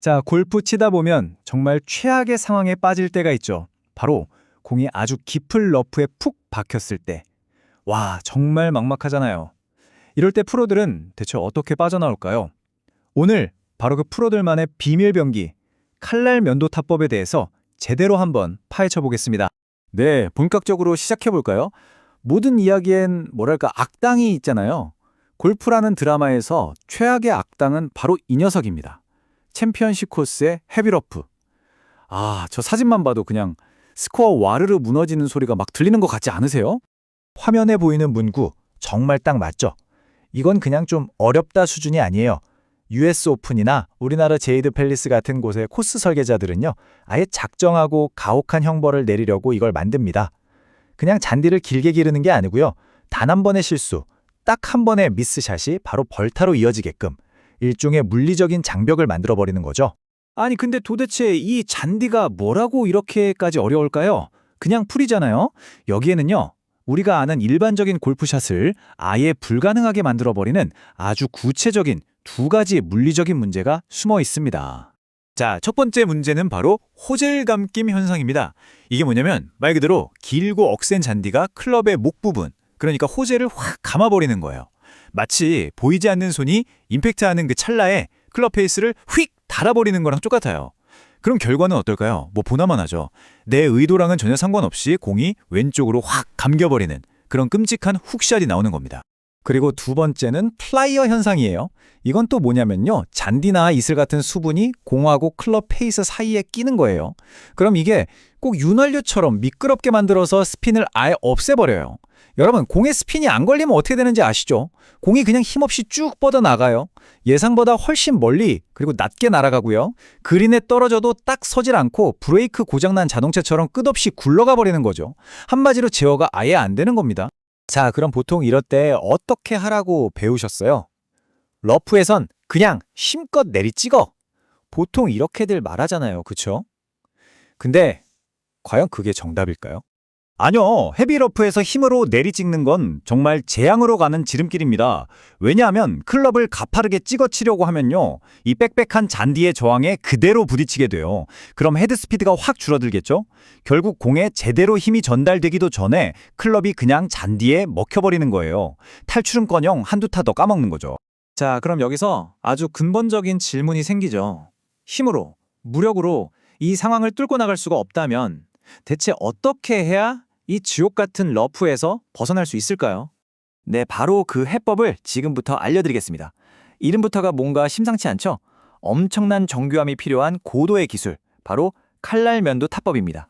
자, 골프 치다 보면 정말 최악의 상황에 빠질 때가 있죠. 바로 공이 아주 깊은 러프에 푹 박혔을 때. 와, 정말 막막하잖아요. 이럴 때 프로들은 대체 어떻게 빠져나올까요? 오늘 바로 그 프로들만의 비밀 병기, 칼날 면도 타법에 대해서 제대로 한번 파헤쳐 보겠습니다. 네, 본격적으로 시작해 볼까요? 모든 이야기엔 뭐랄까 악당이 있잖아요. 골프라는 드라마에서 최악의 악당은 바로 이 녀석입니다. 챔피언십 코스의 헤비러프. 아, 저 사진만 봐도 그냥 스코어 와르르 무너지는 소리가 막 들리는 것 같지 않으세요? 화면에 보이는 문구 정말 딱 맞죠? 이건 그냥 좀 어렵다 수준이 아니에요. US 오픈이나 우리나라 제이드 팰리스 같은 곳의 코스 설계자들은요, 아예 작정하고 가혹한 형벌을 내리려고 이걸 만듭니다. 그냥 잔디를 길게 기르는 게 아니고요. 단 한 번의 실수, 딱 한 번의 미스샷이 바로 벌타로 이어지게끔 일종의 물리적인 장벽을 만들어버리는 거죠. 아니 근데 도대체 이 잔디가 뭐라고 이렇게까지 어려울까요? 그냥 풀이잖아요. 여기에는요, 우리가 아는 일반적인 골프샷을 아예 불가능하게 만들어버리는 아주 구체적인 두 가지 물리적인 문제가 숨어 있습니다. 자, 첫 번째 문제는 바로 호젤 감김 현상입니다. 이게 뭐냐면 말 그대로 길고 억센 잔디가 클럽의 목 부분, 그러니까 호젤을 확 감아버리는 거예요. 마치 보이지 않는 손이 임팩트하는 그 찰나에 클럽 페이스를 휙 달아버리는 거랑 똑같아요. 그럼 결과는 어떨까요? 뭐 보나마나죠. 내 의도랑은 전혀 상관없이 공이 왼쪽으로 확 감겨버리는 그런 끔찍한 훅샷이 나오는 겁니다. 그리고 두 번째는 플라이어 현상이에요. 이건 또 뭐냐면요, 잔디나 이슬 같은 수분이 공하고 클럽 페이스 사이에 끼는 거예요. 그럼 이게 꼭 윤활유처럼 미끄럽게 만들어서 스핀을 아예 없애버려요. 여러분, 공에 스핀이 안 걸리면 어떻게 되는지 아시죠? 공이 그냥 힘없이 쭉 뻗어나가요. 예상보다 훨씬 멀리, 그리고 낮게 날아가고요. 그린에 떨어져도 딱 서질 않고 브레이크 고장난 자동차처럼 끝없이 굴러가 버리는 거죠. 한마디로 제어가 아예 안 되는 겁니다. 자, 그럼 보통 이럴 때 어떻게 하라고 배우셨어요? 러프에선 그냥 힘껏 내리찍어. 보통 이렇게들 말하잖아요. 그쵸? 근데 과연 그게 정답일까요? 아니요. 헤비러프에서 힘으로 내리찍는 건 정말 재앙으로 가는 지름길입니다. 왜냐하면 클럽을 가파르게 찍어치려고 하면요, 이 빽빽한 잔디의 저항에 그대로 부딪히게 돼요. 그럼 헤드스피드가 확 줄어들겠죠? 결국 공에 제대로 힘이 전달되기도 전에 클럽이 그냥 잔디에 먹혀버리는 거예요. 탈출은커녕 한두 타 더 까먹는 거죠. 자, 그럼 여기서 아주 근본적인 질문이 생기죠. 힘으로, 무력으로 이 상황을 뚫고 나갈 수가 없다면 대체 어떻게 해야 이 지옥 같은 러프에서 벗어날 수 있을까요? 네, 바로 그 해법을 지금부터 알려드리겠습니다. 이름부터가 뭔가 심상치 않죠? 엄청난 정교함이 필요한 고도의 기술, 바로 칼날 면도 타법입니다.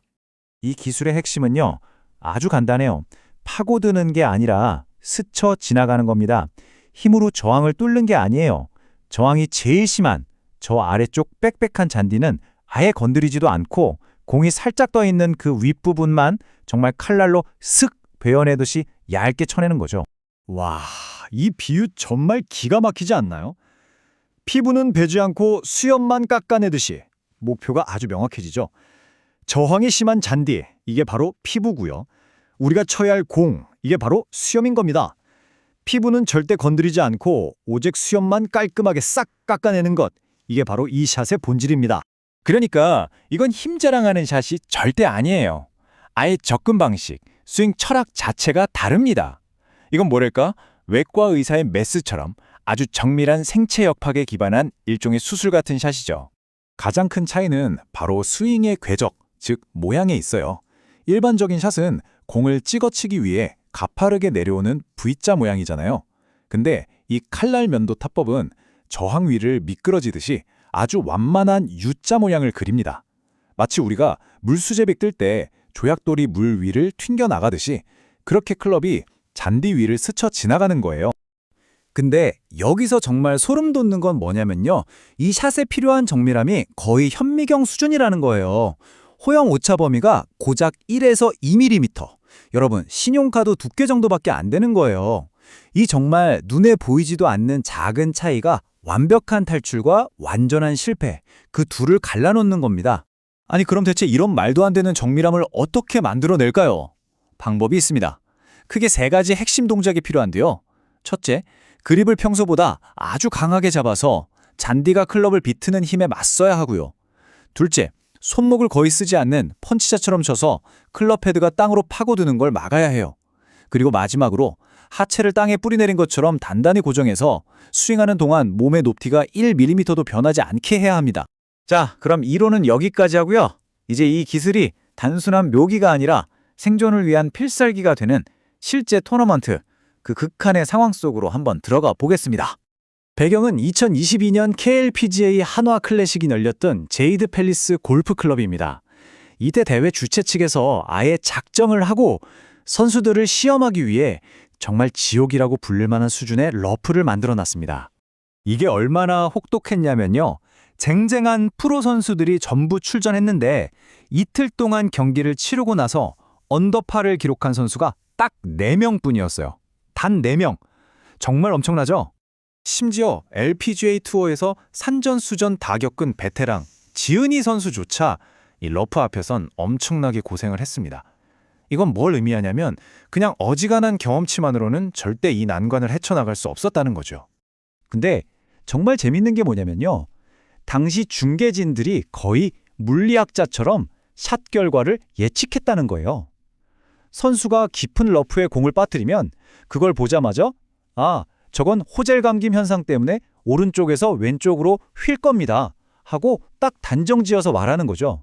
이 기술의 핵심은요, 아주 간단해요. 파고드는 게 아니라 스쳐 지나가는 겁니다. 힘으로 저항을 뚫는 게 아니에요. 저항이 제일 심한 저 아래쪽 빽빽한 잔디는 아예 건드리지도 않고 공이 살짝 떠 있는 그 윗부분만 정말 칼날로 슥 베어내듯이 얇게 쳐내는 거죠. 와, 이 비유 정말 기가 막히지 않나요? 피부는 베지 않고 수염만 깎아내듯이 목표가 아주 명확해지죠. 저항이 심한 잔디, 이게 바로 피부고요. 우리가 쳐야 할 공, 이게 바로 수염인 겁니다. 피부는 절대 건드리지 않고 오직 수염만 깔끔하게 싹 깎아내는 것, 이게 바로 이 샷의 본질입니다. 그러니까 이건 힘 자랑하는 샷이 절대 아니에요. 아예 접근 방식, 스윙 철학 자체가 다릅니다. 이건 뭐랄까? 외과 의사의 메스처럼 아주 정밀한 생체 역학에 기반한 일종의 수술 같은 샷이죠. 가장 큰 차이는 바로 스윙의 궤적, 즉 모양에 있어요. 일반적인 샷은 공을 찍어치기 위해 가파르게 내려오는 V자 모양이잖아요. 근데 이 칼날 면도 타법은 저항 위를 미끄러지듯이 아주 완만한 U자 모양을 그립니다. 마치 우리가 물수제비 뜰 때 조약돌이 물 위를 튕겨나가듯이 그렇게 클럽이 잔디 위를 스쳐 지나가는 거예요. 근데 여기서 정말 소름 돋는 건 뭐냐면요, 이 샷에 필요한 정밀함이 거의 현미경 수준이라는 거예요. 호영 오차 범위가 고작 1에서 2mm. 여러분, 신용카드 두께 정도밖에 안 되는 거예요. 이 정말 눈에 보이지도 않는 작은 차이가 완벽한 탈출과 완전한 실패, 그 둘을 갈라놓는 겁니다. 아니 그럼 대체 이런 말도 안 되는 정밀함을 어떻게 만들어낼까요? 방법이 있습니다. 크게 세 가지 핵심 동작이 필요한데요. 첫째, 그립을 평소보다 아주 강하게 잡아서 잔디가 클럽을 비트는 힘에 맞서야 하고요. 둘째, 손목을 거의 쓰지 않는 펀치샷처럼 쳐서 클럽 헤드가 땅으로 파고드는 걸 막아야 해요. 그리고 마지막으로 하체를 땅에 뿌리내린 것처럼 단단히 고정해서 스윙하는 동안 몸의 높이가 1mm도 변하지 않게 해야 합니다. 자, 그럼 이론은 여기까지 하고요. 이제 이 기술이 단순한 묘기가 아니라 생존을 위한 필살기가 되는 실제 토너먼트, 그 극한의 상황 속으로 한번 들어가 보겠습니다. 배경은 2022년 KLPGA 한화 클래식이 열렸던 제이드 팰리스 골프 클럽입니다. 이때 대회 주최 측에서 아예 작정을 하고 선수들을 시험하기 위해 정말 지옥이라고 불릴 만한 수준의 러프를 만들어 놨습니다. 이게 얼마나 혹독했냐면요. 쟁쟁한 프로 선수들이 전부 출전했는데 이틀 동안 경기를 치르고 나서 언더파를 기록한 선수가 딱 4명뿐이었어요. 단 4명. 정말 엄청나죠? 심지어 LPGA 투어에서 산전수전 다 겪은 베테랑 지은이 선수조차 이 러프 앞에선 엄청나게 고생을 했습니다. 이건 뭘 의미하냐면 그냥 어지간한 경험치만으로는 절대 이 난관을 헤쳐나갈 수 없었다는 거죠. 근데 정말 재밌는 게 뭐냐면요. 당시 중계진들이 거의 물리학자처럼 샷 결과를 예측했다는 거예요. 선수가 깊은 러프에 공을 빠뜨리면 그걸 보자마자 저건 호젤 감김 현상 때문에 오른쪽에서 왼쪽으로 휠 겁니다 하고 딱 단정지어서 말하는 거죠.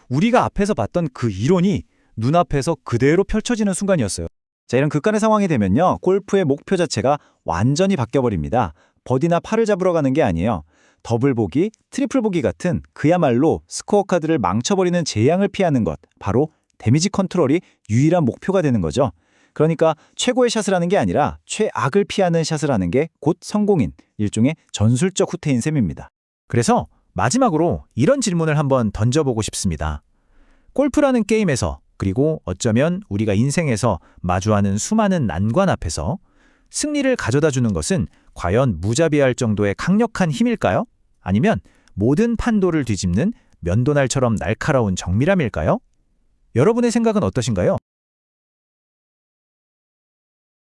우리가 앞에서 봤던 그 이론이 눈앞에서 그대로 펼쳐지는 순간이었어요. 자, 이런 극한의 상황이 되면요. 골프의 목표 자체가 완전히 바뀌어버립니다. 버디나 파를 잡으러 가는 게 아니에요. 더블 보기, 트리플 보기 같은 그야말로 스코어 카드를 망쳐버리는 재앙을 피하는 것, 바로 데미지 컨트롤이 유일한 목표가 되는 거죠. 그러니까 최고의 샷을 하는 게 아니라 최악을 피하는 샷을 하는 게 곧 성공인 일종의 전술적 후퇴인 셈입니다. 그래서 마지막으로 이런 질문을 한번 던져보고 싶습니다. 골프라는 게임에서 그리고 어쩌면 우리가 인생에서 마주하는 수많은 난관 앞에서 승리를 가져다 주는 것은 과연 무자비할 정도의 강력한 힘일까요? 아니면 모든 판도를 뒤집는 면도날처럼 날카로운 정밀함일까요? 여러분의 생각은 어떠신가요?